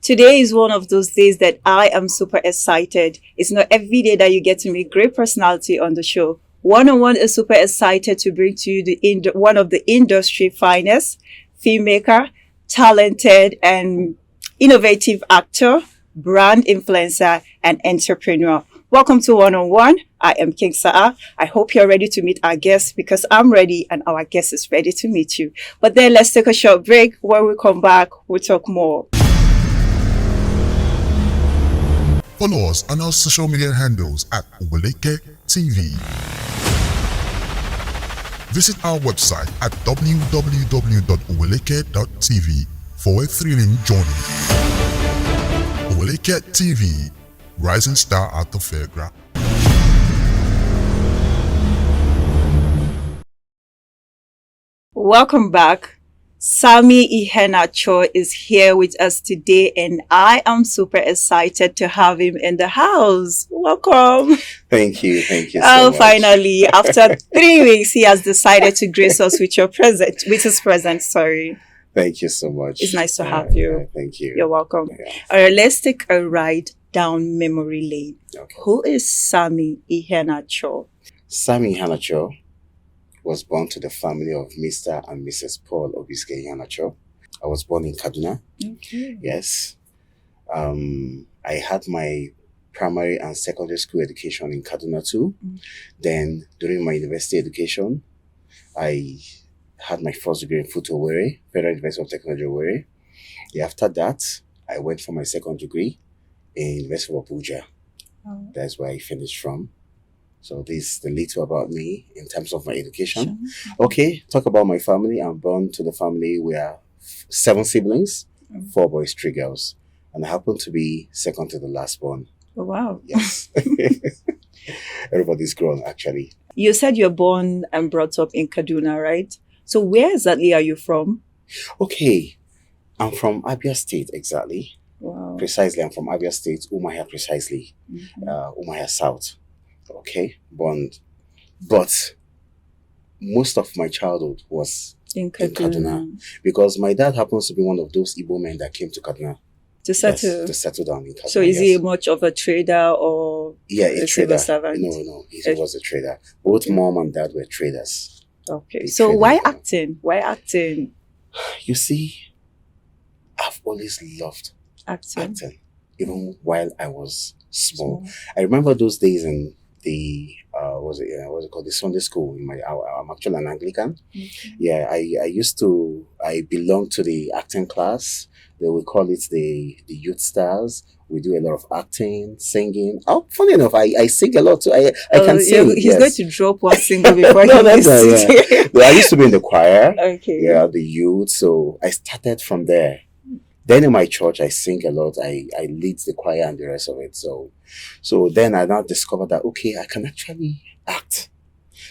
Today is one of those days that I am super excited. It's not every day that you get to meet great personality on the show. One-on-One is super excited to bring to you one of the industry finest, filmmaker, talented and innovative actor, brand influencer, and entrepreneur. Welcome to One-on-One. I am King Sa'a. I hope you're ready to meet our guest because I'm ready and our guest is ready to meet you. But then let's take a short break. When we come back, we'll talk more. Follow us on our social media handles at Oweleketv. Visit our website at www.oweleketv for a thrilling journey. Oweleketv, rising star at the fairground. Welcome back. Sammy Iheanacho is here with us today, and I am super excited to have him in the house. Welcome. Thank you so much. Finally, after 3 weeks, he has decided to grace us with his presence. Sorry. Thank you so much. It's nice to have you. Thank you. You're welcome. Yeah. All right, let's take a ride down memory lane. Okay. Who is Sammy Iheanacho? Sammy Iheanacho was born to the family of Mr. and Mrs. Paul Iheanacho. I was born in Kaduna. Okay. Yes. I had my primary and secondary school education in Kaduna too. Then during my university education, I had my first degree in Futo Owerri, Federal University of Technology Owerri. After that, I went for my second degree in University of Abuja. Oh. That's where I finished from. So this is the little about me in terms of my education. Sure. Okay, talk about my family. I'm born to the family. We are 7 siblings, 4 boys, 3 girls. And I happen to be second to the last born. Oh, wow. Yes. Everybody's grown, actually. You said you're born and brought up in Kaduna, right? So where exactly are you from? Okay, I'm from Abia State, exactly. Wow. Precisely, I'm from Abia State, Umuahia precisely. Umuahia South. Okay, but most of my childhood was in Kaduna because my dad happens to be one of those Igbo men that came to Kaduna to settle. Yes, to settle down in Kaduna. So is he much of a trader or a civil trader? Servant? No, he was a trader. Both mom and dad were traders. Okay, so why acting? Why acting? You see, I've always loved acting, even while I was small. I remember those days in the what's it called, the Sunday school. I'm actually an Anglican. Okay. Yeah, I belonged to the acting class. They will call it the youth stars. We do a lot of acting, singing. Oh, funny enough, I sing a lot too. I can sing. He's going to drop one single before no, he that's leaves. I used to be in the choir. Okay. Yeah, the youth. So I started from there. Then in my church, I sing a lot. I lead the choir and the rest of it. So then I now discovered that, okay, I can actually act.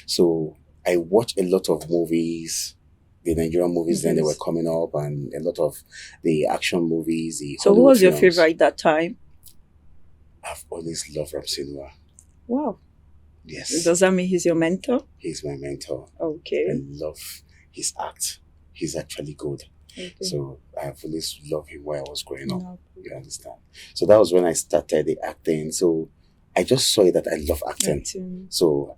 So I watch a lot of movies, the Nigerian movies, then they were coming up, and a lot of the action movies. So who was your favorite that time? I've always loved Ramsinua. Wow. Yes. Does that mean he's your mentor? He's my mentor. Okay. I love his act. He's actually good. Okay. So I've always loved him while I was growing up. No. You understand? So that was when I started the acting. So I just saw it that I love acting. So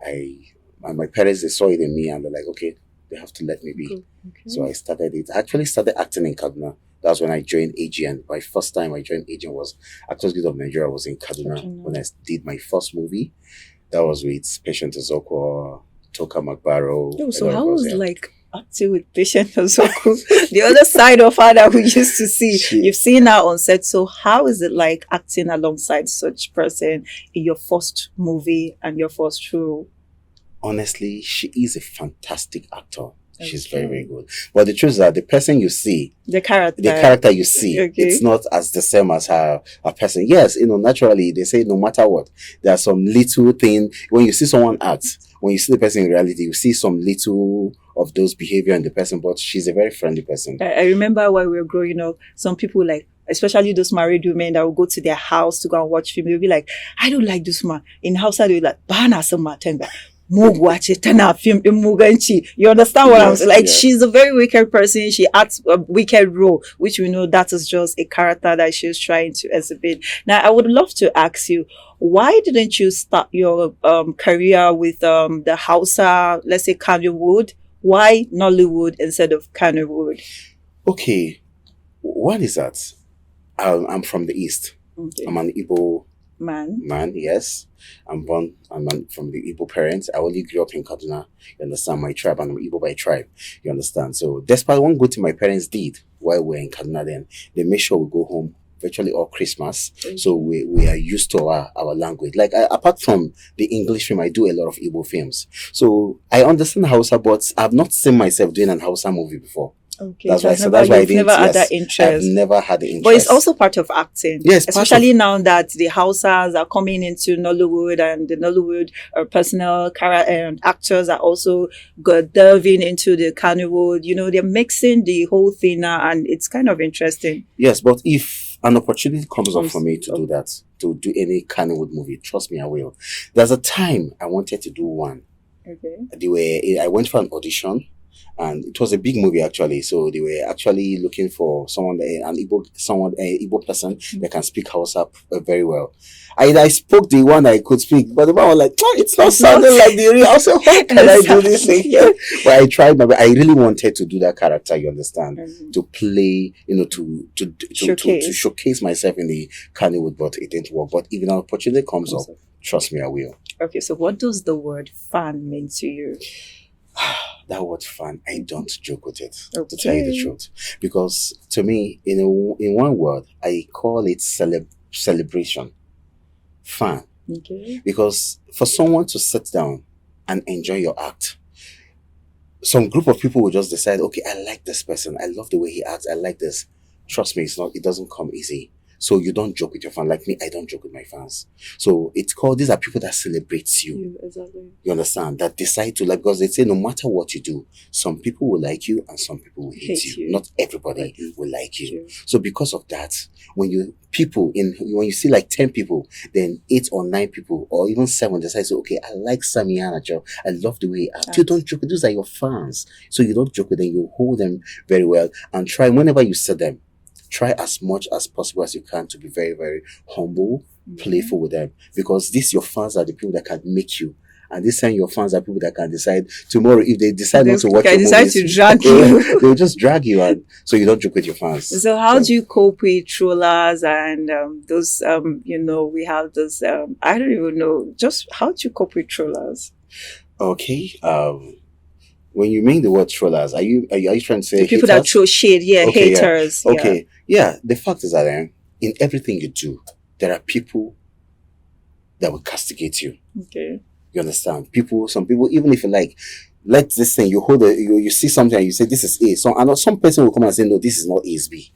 my parents, they saw it in me and they're like, okay, they have to let me be. Okay. So I started it. I actually started acting in Kaduna. That's when I joined AGN. My first time I joined AGN was Actors Guild of Nigeria. I was in Kaduna when I did my first movie. That was with Patient Ozokwo, Toka Magbaro. Oh, so how was like acting with Patient Ozokwo? The other side of her that we used to see. You've seen her on set. So how is it like acting alongside such person in your first movie and your first role? Honestly, she is a fantastic actor. Okay. She's very, very good. But the truth is that the person you see, the character you see, it's not as the same as her person. Yes, naturally, they say no matter what, there are some little thing. When you see someone act, when you see the person in reality, you see some little of those behavior in the person, but she's a very friendly person. I remember while we were growing up, some people especially those married women that will go to their house to go and watch film, they'll be like, I don't like this man. In Hausa, they'll be like, Bana Sama Tenga. Mugwache tana film muganchi. You understand what I'm saying? Like she's a very wicked person. She acts a wicked role, which we know that is just a character that she's trying to exhibit. Now, I would love to ask you, why didn't you start your career with the Hausa, let's say Kannywood? Why Nollywood instead of Kannywood? Okay, what is that? I'm from the East. Okay. I'm an Igbo Man. yes. I'm from the Igbo parents. I only grew up in Kaduna. You understand? My tribe, and I'm Igbo by tribe. You understand? So, despite one good thing my parents did while we were in Kaduna, then they made sure we go home virtually all Christmas. So we are used to our language. Like apart from the English film, I do a lot of Igbo films. So I understand Hausa, but I've not seen myself doing an Hausa movie before. Okay, that's why I didn't. Never had that interest. I've never had the interest. But it's also part of acting. Yes, especially now that the Hausas are coming into Nollywood, and the Nollywood personal actors are also delving into the Kannywood. You know, they're mixing the whole thing now, and it's kind of interesting. Yes, but if an opportunity comes up for me to do that, to do any Kannywood movie, trust me, I will. There's a time I wanted to do one. Okay. I went for an audition. And it was a big movie actually, so they were actually looking for someone, an Igbo person that can speak Hausa very well. I spoke the one I could speak, but the man was like, "Oh, it's not sounding like the real Hausa. How can I do this thing?" But I tried, but I really wanted to do that character. You understand? To play, to showcase myself in the Kannywood, but it didn't work. But if an opportunity comes up, trust me, I will. Okay, so what does the word fan mean to you? That word fan, I don't joke with it, to tell you the truth. Because to me, in one word, I call it celebration. Fan. Okay. Because for someone to sit down and enjoy your act, some group of people will just decide, okay, I like this person. I love the way he acts. I like this. Trust me, it doesn't come easy. So you don't joke with your fan. Like me, I don't joke with my fans. So these are people that celebrate you. Exactly. You understand? That decide to like, because they say no matter what you do, some people will like you and some people will hate you. Not everybody will like you. True. So because of that, when you see like 10 people, then 8 or 9 people or even 7 decide, so okay, I like Sammy Iheanacho. I love the way he acts. You don't joke. Those are your fans. So you don't joke with them. You hold them very well and try whenever you see them. Try as much as possible as you can to be very, very humble, playful with them. Because your fans are the people that can make you. And this time your fans are people that can decide tomorrow if they decide not to watch your movies. They decide to drag you. They'll just drag you. And so you don't joke with your fans. So how do you cope with trollers and those, we have those, I don't even know. Just how do you cope with trollers? Okay. When you mean the word trollers, are you trying to say the people haters? That throw shade, haters. Yeah. Okay, yeah. The fact is that in everything you do, there are people that will castigate you. Okay. You understand? Some people, even if you like this thing, you see something and you say this is A. Some person will come and say no, this is not A, it's B,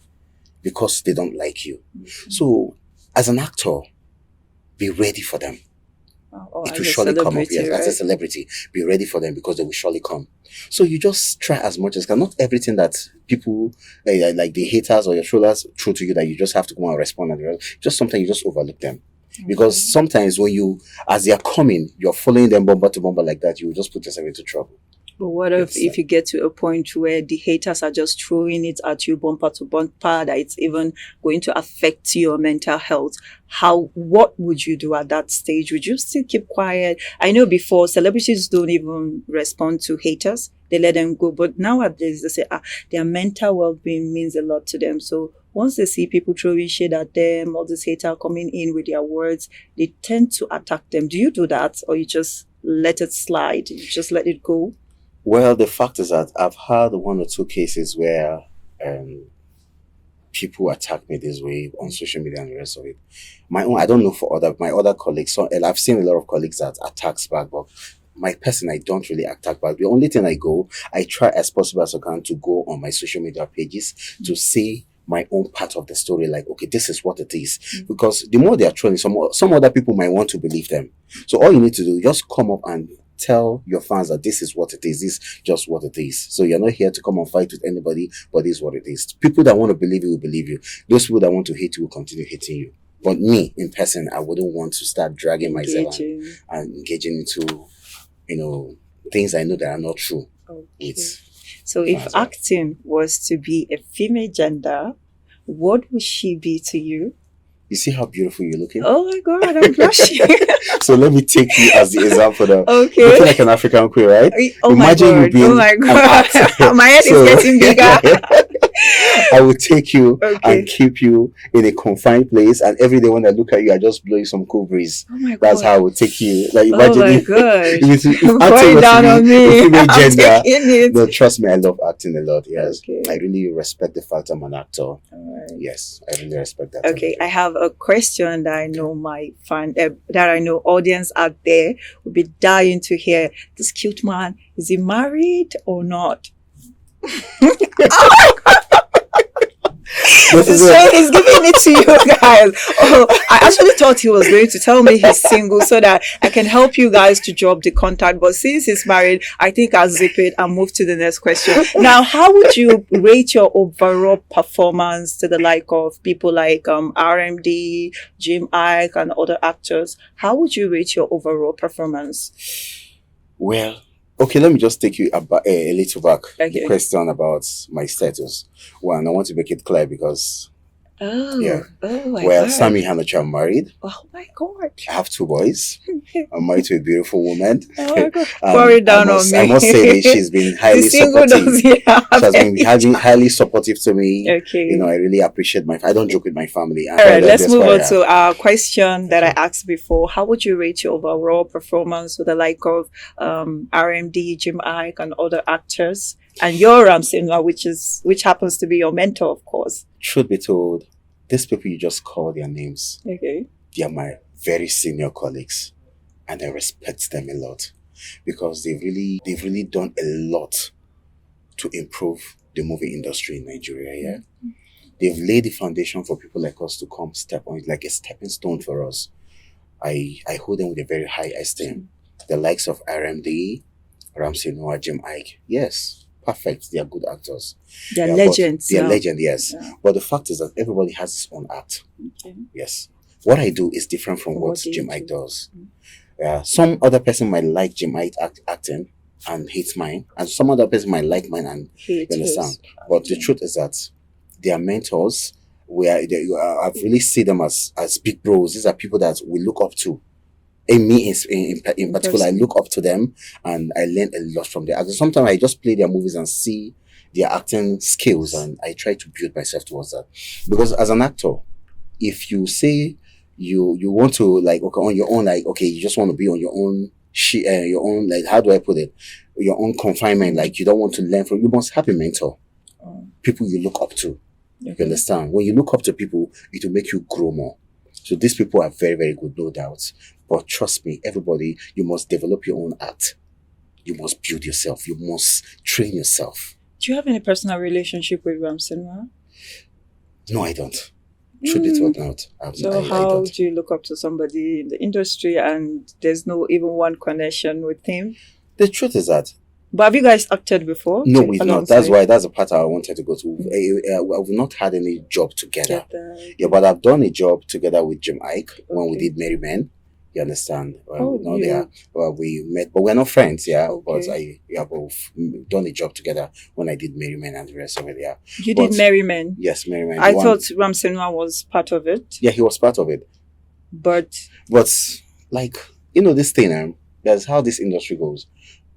because they don't like you. So, as an actor, be ready for them. It will surely come up. Yes, right? As a celebrity, be ready for them because they will surely come. So you just try as much as can. Not everything that people like the haters or your trollers throw to you that you just have to go and respond. And just sometimes you just overlook them. Because sometimes as they are coming, you're following them bumper to bumper like that, you will just put yourself into trouble. But what if you get to a point where the haters are just throwing it at you bumper to bumper, that it's even going to affect your mental health? What would you do at that stage? Would you still keep quiet? I know before, celebrities don't even respond to haters. They let them go. But nowadays, they say, their mental well-being means a lot to them. So once they see people throwing shade at them, all these haters coming in with their words, they tend to attack them. Do you do that? Or you just let it slide? You just let it go? Well, the fact is that I've had 1 or 2 cases where people attack me this way on social media and the rest of it. I don't know for my other colleagues. So, and I've seen a lot of colleagues that attacks back, but my person, I don't really attack back. The only thing I try as possible as I can to go on my social media pages to say my own part of the story, like, okay, this is what it is. Because the more they are trolling, some other people might want to believe them. So all you need to do, just come up and tell your fans that this is what it is. This is just what it is. So you're not here to come and fight with anybody, but this is what it is. People that want to believe you will believe you. Those people that want to hate you will continue hating you. But me, in person, I wouldn't want to start dragging myself and engaging into things I know that are not true. Okay. With So if as well. acting was to be a female gender, what would she be to you? You see how beautiful you're looking? Oh my God, I'm blushing. So let me take you as the example now. Okay. Looking like an African queen, right? Oh Imagine my you God. being Oh my an God. actor. My head So- is getting bigger. I will take you Okay. and keep you in a confined place, and every day when I look at you, I just blow you some cool breeze. Oh my God. That's how I will take you. Like Oh imagine my if, God. if Pour acting it was down to on be me. a female I'm gender. taking it. No, trust me, I love acting a lot. Yes, Okay. I really respect the fact I'm an actor. All right. Yes, I really respect that. Okay, I have a question that I know my that I know audience out there would be dying to hear. This cute man, is he married or not? This is So it. he's giving it to you guys. Oh, I actually thought he was going to tell me he's single so that I can help you guys to drop the contact. But since he's married, I think I'll zip it and move to the next question. Now, how would you rate your overall performance to the like of people like RMD, Jim Ike, and other actors? How would you rate your overall performance? Well, okay, let me just take you about a little back. Okay. The question about my status. Well, and I want to make it clear because, Oh, Yeah. oh my well, God. Sammy Iheanacho, I'm married. Oh my God. I have 2 boys. I'm married to a beautiful woman. Oh my God. And Pour it down I on me. must say that she's been highly The single supportive. doesn't have She has been any highly supportive to me. Okay. I really appreciate I don't joke with my family. All right, let's That's move why, on to our question that I Okay. asked before. How would you rate your overall performance with the like of RMD, Jim Ike, and other actors, and your Ramsinwa, which happens to be your mentor, of course? Truth be told, these people you just call their names, Okay. they are my very senior colleagues, and I respect them a lot because they've really done a lot to improve the movie industry in Nigeria. Yeah, they've laid the foundation for people like us to come step on it, like a stepping stone for us. I hold them with a very high esteem. The likes of RMD, Ramsey Noah, Jim Ike. Yes, perfect. They are good actors. They're Yeah, but legends. They are now. legend, yes. Yeah. But the fact is that everybody has his own art. Okay. Yes. What I do is different from From what what you Jim do. Ike does. Some other person might like Jim Ike acting and hate mine, and some other person might like mine and Hate you understand. his. But the truth is that they are mentors. I've really see them as big bros. These are people that we look up to. And me in particular, I person. look up to them and I learn a lot from them. Sometimes I just play their movies and see their acting skills, and I try to build myself towards that. Because as an actor, if you say you want to like okay on your own, like okay, you just want to be on your own your own, like how do I put it, your own confinement, like you don't want to learn from, you must have a mentor, people you look up to. You understand? When you look up to people, it will make you grow more. So these people are very, very good, no doubt. But trust me, everybody, you must develop your own art. You must build yourself. You must train yourself. Do you have any personal relationship with Ramsinwa? No, I don't. Truth be told, not. So I how don't. do you look up to somebody in the industry and there's no even one connection with him? The truth is that But have you guys acted before? no, we've not. That's alongside? why that's the part I wanted to go to. We've not had any job together. Get the- Yeah, but I've done a job together with Jim Ike when we Okay. did Merry Men. You understand? Oh, No, yeah. we met, but we're not friends. Yeah, Okay. but we have both done a job together when I did Merry Men and the rest of it. Yeah. You But- did Merry Men. Yes, Merry Men. I the one- thought Ramsinwa was part of it, Yeah, he was part of it. but But like this thing, that's how this industry goes.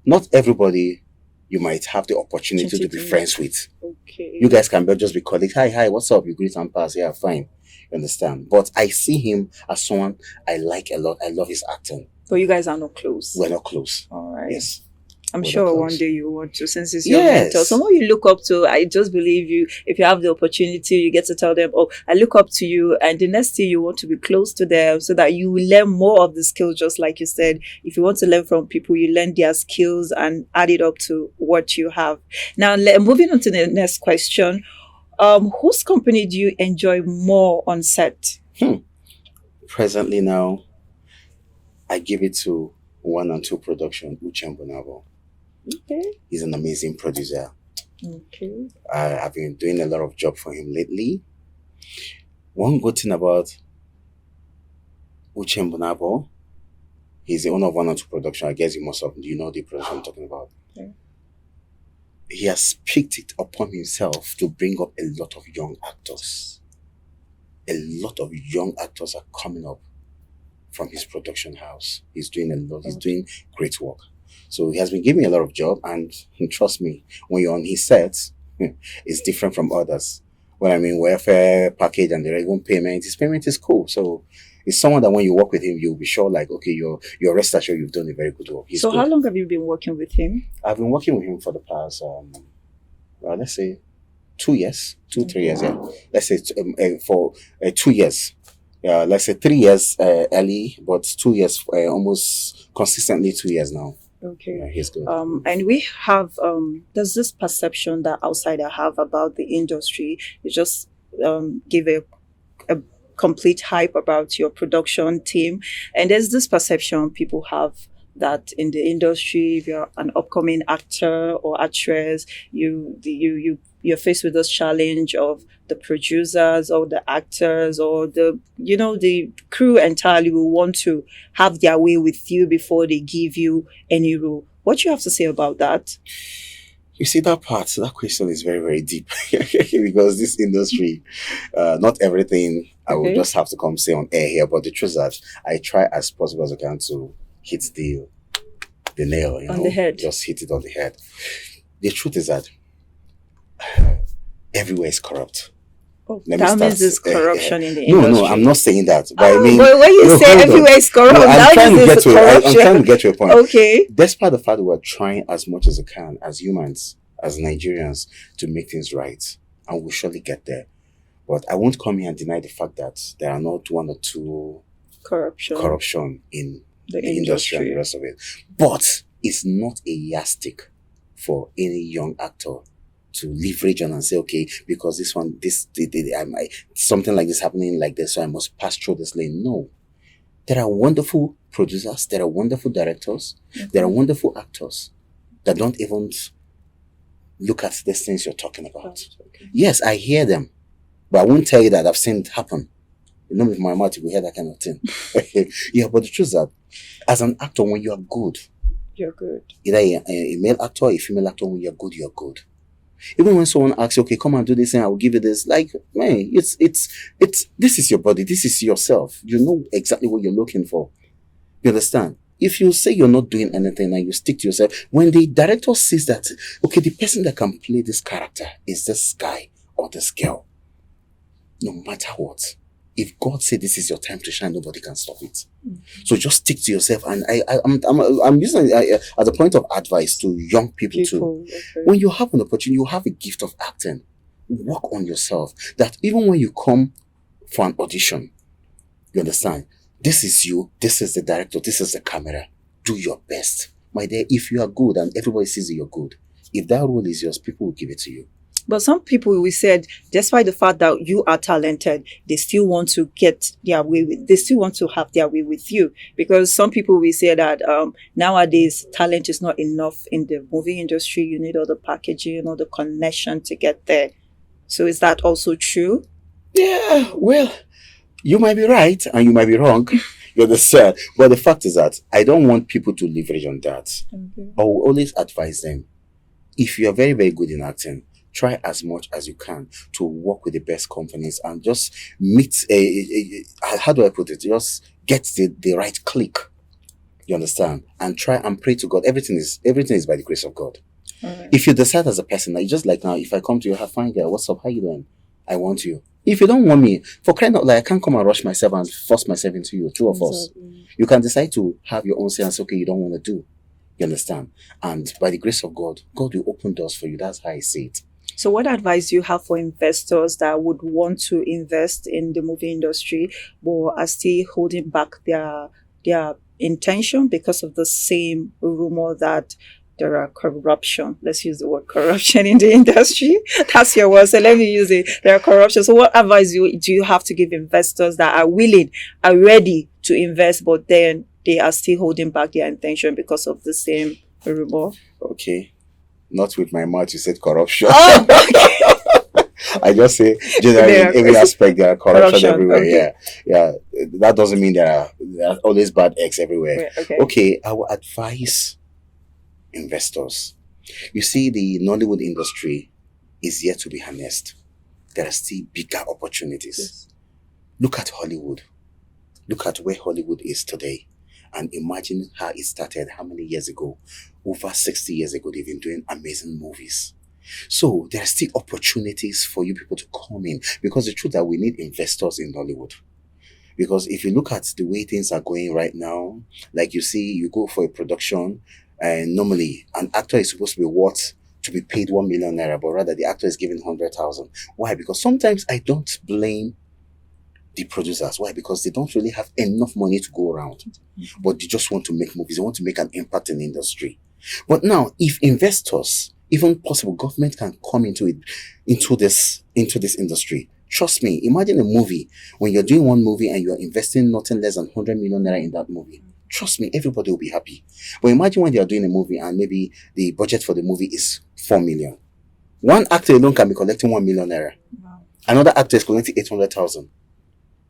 Not everybody you might have the opportunity to be friends with. okay. You guys can just be colleagues. Hi, what's up? You greet and pass. Yeah, fine. You understand? But I see him as someone I like a lot. I love his acting. But you guys are not close. We're not close. All right. Yes. I'm We're sure not one close. day you want to, since it's your Yes. mentor. Someone you look up to, I just believe you. If you have the opportunity, you get to tell them, oh, I look up to you. And the next thing you want to be close to them so that you will learn more of the skills, just like you said. If you want to learn from people, you learn their skills and add it up to what you have. Now, moving on to the next question. Whose company do you enjoy more on set? Presently now, I give it to 1 and 2 production, Uchembonabo. Okay. He's an amazing producer. Okay. I've been doing a lot of job for him lately. One good thing about Uchembonabo, He's the owner of 1 or 2 production. I guess you must have, you know the production I'm talking about. Yeah. He has picked it upon himself to bring up a lot of young actors. A lot of young actors are coming up from his production house. He's doing a lot. He's doing great work. So he has been giving me a lot of job, and trust me, when you're on his sets, it's different from others. When I mean welfare package and the regular payment, his payment is cool. So it's someone that when you work with him, you'll be sure like, okay, you're rest assured you've done a very good work. He's so good. how long have you been working with him? I've been working with him for the past, let's say 2 years, 3 years, yeah. Let's say for 2 years. Yeah, let's say 3 years early, but 2 years, almost consistently 2 years now. Okay. Yeah, he's good. And we have, there's this perception that outsiders have about the industry. You just give a complete hype about your production team. And there's this perception people have that in the industry, if you're an upcoming actor or actress, you're faced with this challenge of the producers or the actors or the crew entirely will want to have their way with you before they give you any role. What do you have to say about that? You see, that question is very, very deep because this industry, not everything I will just have to come say on air here, but the truth is that I try as possible as I can to hit the nail on the head. Just hit it on the head. The truth is that everywhere is corrupt. Oh, that means there's corruption in the industry. No, I'm not saying that. But I mean, but when you say everywhere is corrupt, I'm trying to get to a point. Okay. Despite the fact that we're trying as much as we can, as humans, as Nigerians, to make things right, and we'll surely get there. But I won't come here and deny the fact that there are not 1 or 2 corruption in the industry and the rest of it. But it's not a yardstick for any young actor to leverage on and say, okay, because something like this happening like this, so I must pass through this lane. No. There are wonderful producers, there are wonderful directors, there are wonderful actors that don't even look at these things you're talking about. Okay. Yes, I hear them, but I won't tell you that I've seen it happen. You know, with my mouth, you will hear that kind of thing. Yeah, but the truth is that as an actor, when you are good, you're good. Either a male actor or a female actor, when you're good, you're good. Even when someone asks you, okay, come and do this and I will give you this, like, man, it's this is your body, this is yourself. You know exactly what you're looking for. You understand? If you say you're not doing anything and you stick to yourself, when the director sees that, okay, the person that can play this character is this guy or this girl, no matter what, if God said this is your time to shine, nobody can stop it. Mm-hmm. So just stick to yourself. And I'm using it as a point of advice to young people too. Okay. When you have an opportunity, you have a gift of acting. Work on yourself. That even when you come for an audition, you understand, this is you, this is the director, this is the camera. Do your best. My dear, if you are good and everybody sees that you're good, if that role is yours, people will give it to you. But some people, we said, despite the fact that you are talented, they still want to get their way with, they still want to have their way with you. Because some people, we say that nowadays, talent is not enough in the movie industry. You need all the packaging, all the connection to get there. So is that also true? Yeah, well, you might be right and you might be wrong. You understand? But the fact is that I don't want people to leverage on that. Mm-hmm. I will always advise them, if you are very, very good in acting, try as much as you can to work with the best companies and just meet how do I put it? Just get the right click. You understand? And try and pray to God. Everything is by the grace of God. Right. If you decide as a person, like just like now, if I come to you, have fine girl, what's up? How you doing? I want you. If you don't want me, for crying out loud, I can't come and rush myself and force myself into you. Two of us. You can decide to have your own say and say, okay, you don't want to do. You understand? And by the grace of God, God will open doors for you. That's how I see it. So what advice do you have for investors that would want to invest in the movie industry but are still holding back their intention because of the same rumor that there are corruption? Let's use the word corruption in the industry. That's your word, so let me use it. There are corruption. So what advice do you have to give investors that are willing, are ready to invest, but then they are still holding back their intention because of the same rumor? Okay. Not with my mouth, you said corruption. Oh, okay. I just say, generally, in every aspect, there are corruption everywhere. Okay. Yeah. That doesn't mean there there are always bad eggs everywhere. Okay. Okay, I will advise investors. You see, the Nollywood industry is yet to be harnessed. There are still bigger opportunities. Yes. Look at Hollywood. Look at where Hollywood is today. And imagine how it started how many years ago? Over 60 years ago, they've been doing amazing movies. So there are still opportunities for you people to come in, because the truth that we need investors in Hollywood. Because if you look at the way things are going right now, like you see, you go for a production, and normally an actor is supposed to be worth to be paid 1 million naira, but rather the actor is given 100,000. Why? Because sometimes I don't blame the producers. Why? Because they don't really have enough money to go around, but they just want to make movies. They want to make an impact in the industry. But now, if investors, even possible government, can come into it, into this industry, trust me. Imagine a movie when you're doing one movie and you're investing nothing less than 100 million naira in that movie. Trust me, everybody will be happy. But imagine when they are doing a movie and maybe the budget for the movie is 4 million. One actor alone can be collecting 1 million naira. Wow. Another actor is collecting 800,000.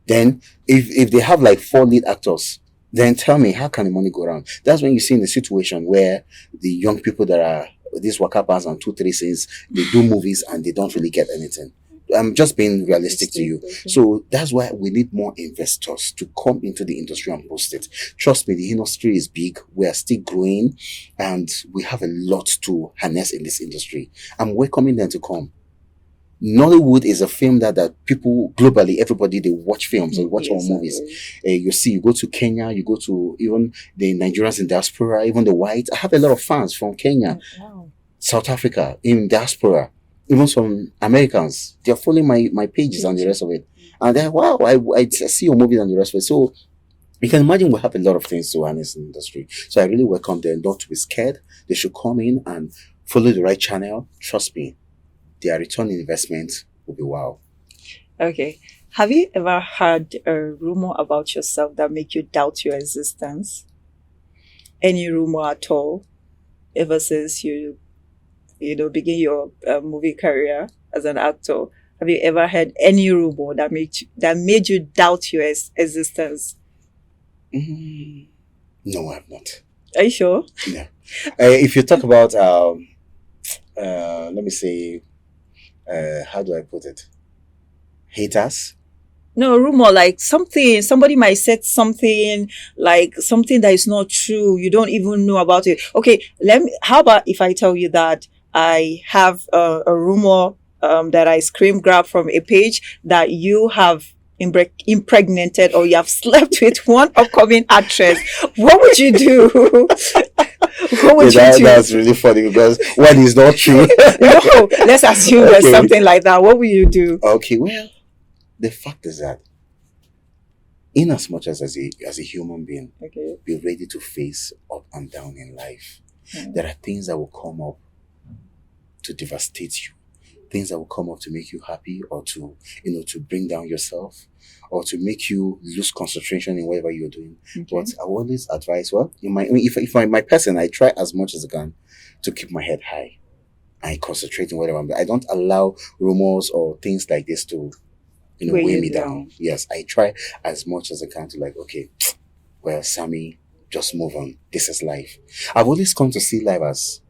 Then, if they have like 4 lead actors, then tell me, how can the money go around? That's when you see in the situation where the young people that are these wakapas and 2-3 scenes, they do movies and they don't really get anything. I'm just being realistic to you. Okay. So that's why we need more investors to come into the industry and boost it. Trust me, the industry is big. We are still growing and we have a lot to harness in this industry. I'm welcoming them to come. Nollywood is a film that people globally, everybody, they watch films, they watch our movies. You see, you go to Kenya, you go to even the Nigerians in diaspora, even the whites. I have a lot of fans from Kenya, South Africa, in diaspora, even some Americans. They're following my pages and the rest of it. And they're, wow, I see your movies and the rest of it. So you can imagine we have a lot of things to harness in the industry. So I really welcome them not to be scared. They should come in and follow the right channel. Trust me, their return on investment will be wow. Okay. Have you ever heard a rumor about yourself that make you doubt your existence? Any rumor at all? Ever since you begin your movie career as an actor, have you ever heard any rumor that made you doubt your existence? No, I have not. Are you sure? Yeah. If you talk about let me say, how do I put it? Haters? No, rumor, like somebody might say something, like something that is not true. You don't even know about it. Okay, how about if I tell you that I have a rumor that I screen grab from a page that you have impregnated or you have slept with one upcoming actress. What would you do? What would you do? That's really funny because one is not true. No, let's assume there's something like that. What will you do? Okay, well, the fact is that in as much as a human being, be ready to face up and down in life. There are things that will come up to devastate you. Things that will come up to make you happy or to bring down yourself or to make you lose concentration in whatever you're doing. But I always advise, if I'm my person, I try as much as I can to keep my head high. I concentrate in whatever I'm doing. I don't allow rumors or things like this to weigh me down. Yes, I try as much as I can to okay, well, Sammy, just move on. This is life. I've always come to see life as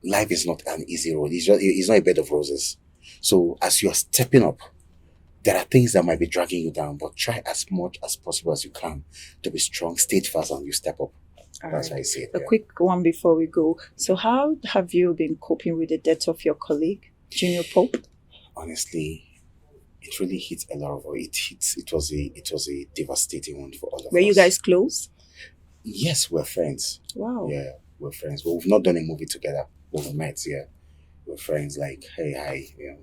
life is not an easy road. It's not a bed of roses. So as you are stepping up, there are things that might be dragging you down, but try as much as possible as you can to be strong, steadfast, and you step up. That's why I say it. A quick one before we go. So how have you been coping with the death of your colleague, Junior Pope? Honestly, it really hit a lot of it. It was a devastating one for all of us. Were you guys close? Yes, we're friends. Wow. Yeah, we're friends. But we've not done a movie together. We've met, yeah. We're friends, like, hey, hi. Yeah.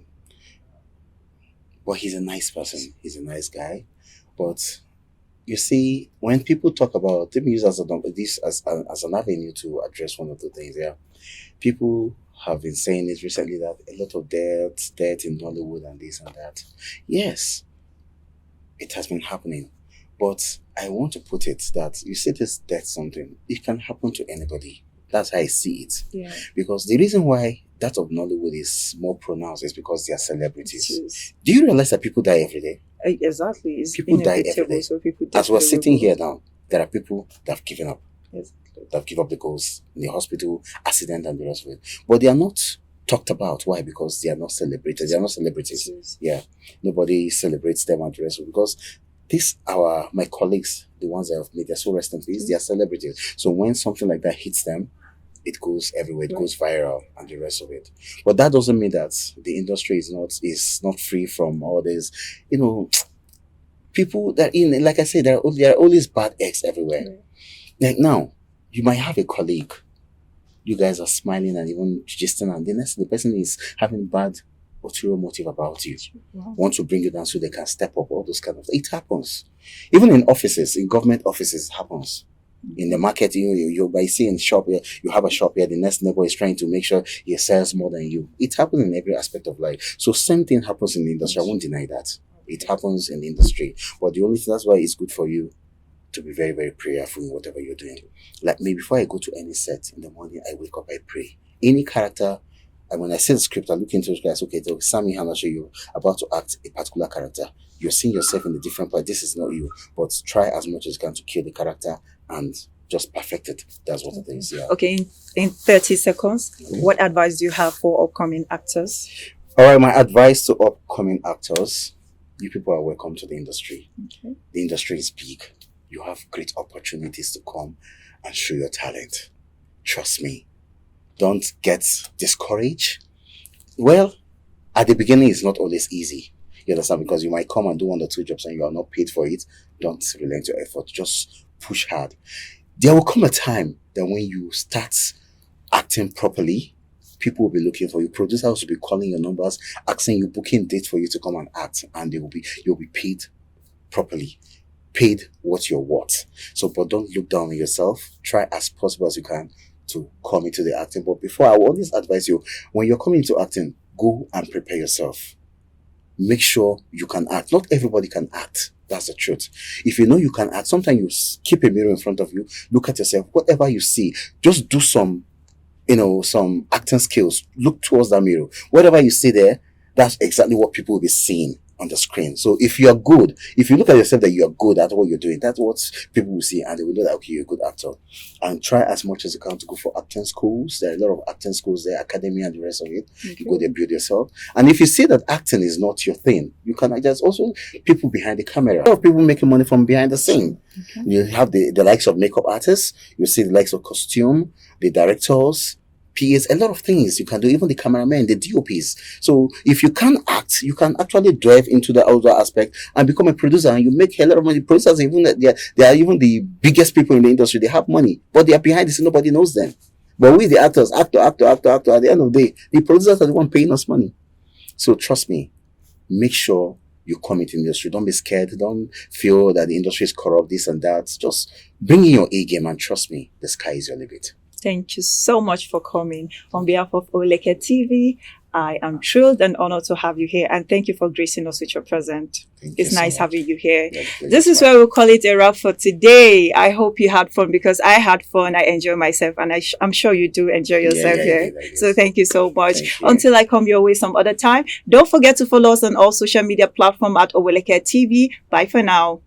But he's a nice person. He's a nice guy. But you see, when people talk about, let me use as an avenue to address one of the things, yeah. People have been saying it recently that a lot of death in Hollywood and this and that. Yes, it has been happening. But I want to put it that you see this death something, it can happen to anybody. That's how I see it. Yeah. Because the reason why that of Nollywood is more pronounced is because they are celebrities. Do you realize that people die every day? Exactly. It's People die every inevitable. day. So people As we're definitely sitting will. here now, there are people that have given up, Exactly. that give up the ghost in the hospital, accident, and the rest of it. But they are not talked about. Why? Because they are not celebrated. They are not celebrities. Yes. Yeah, nobody celebrates them and the rest of it. Because my colleagues, the ones that have made their soul rest in peace, they are celebrities. So when something like that hits them, it goes everywhere. It goes viral and the rest of it. But that doesn't mean that the industry is not free from all this. You know, people that like I said, there are always bad eggs everywhere. Like now, you might have a colleague. You guys are smiling and even gisting, and the person is having bad ulterior motive about you. Wow. Want to bring you down so they can step up, all those kind of things. It happens. Even in offices, in government offices, it happens. In the market, you by seeing shop here, you have a shop here, the next neighbor is trying to make sure he sells more than you. It happens in every aspect of life. So same thing happens in the industry. I won't deny that. It happens in the industry. But the only thing, that's why it's good for you to be very, very prayerful in whatever you're doing. Like me, before I go to any set in the morning, I wake up, I pray. Any character, and when I see the script, I look into the script, okay, so Sammy Iheanacho, you're about to act a particular character. You're seeing yourself in a different part. This is not you, but try as much as you can to kill the character and just perfect it. That's what it is. Yeah. Okay, in 30 seconds, what advice do you have for upcoming actors? All right, my advice to upcoming actors: you people are welcome to the industry. Okay. The industry is big. You have great opportunities to come and show your talent. Trust me. Don't get discouraged. Well, at the beginning, it's not always easy. You understand? Because you might come and do 1 or 2 jobs and you are not paid for it. Don't relent your effort. Just push hard. There will come a time that when you start acting properly, people will be looking for you. Producers will be calling your numbers, asking you, booking dates for you to come and act, and you'll be paid properly. Paid what you're worth. So, but don't look down on yourself. Try as possible as you can to come into the acting. But before, I will always advise you, when you're coming into acting, go and prepare yourself. Make sure you can act. Not everybody can act. That's the truth. If you know you can act, sometimes you keep a mirror in front of you, look at yourself, whatever you see, just do some acting skills. Look towards that mirror. Whatever you see there, that's exactly what people will be seeing on the screen. So if you look at yourself that you are good at what you're doing, that's what people will see, and they will know that, okay, you're a good actor. And try as much as you can to go for acting schools. There are a lot of acting schools there, academy and the rest of it. Okay. You go there, build yourself. And if you see that acting is not your thing, you can, there's also people behind the camera. A lot of people making money from behind the scene. Okay. You have the likes of makeup artists, you see the likes of costume, the directors, PAs, a lot of things you can do, even the cameramen, the DOPs. So if you can act, you can actually drive into the outdoor aspect and become a producer, and you make a lot of money. Producers, even they are even the biggest people in the industry. They have money, but they are behind the scene. Nobody knows them. But we, the actors, actor. At the end of the day, the producers are the one paying us money. So trust me, make sure you come into the industry. Don't be scared. Don't feel that the industry is corrupt, this and that. Just bring in your A game, and trust me, the sky is your limit. Thank you so much for coming. On behalf of Oweleketv, I am thrilled and honored to have you here, and thank you for gracing us with your presence. It's nice having you here. This is where we'll call it a wrap for today. I hope you had fun, because I had fun. I enjoy myself, and I'm sure you do enjoy yourself here. So thank you so much. Until I come your way some other time, don't forget to follow us on all social media platforms at Oweleketv. Bye for now.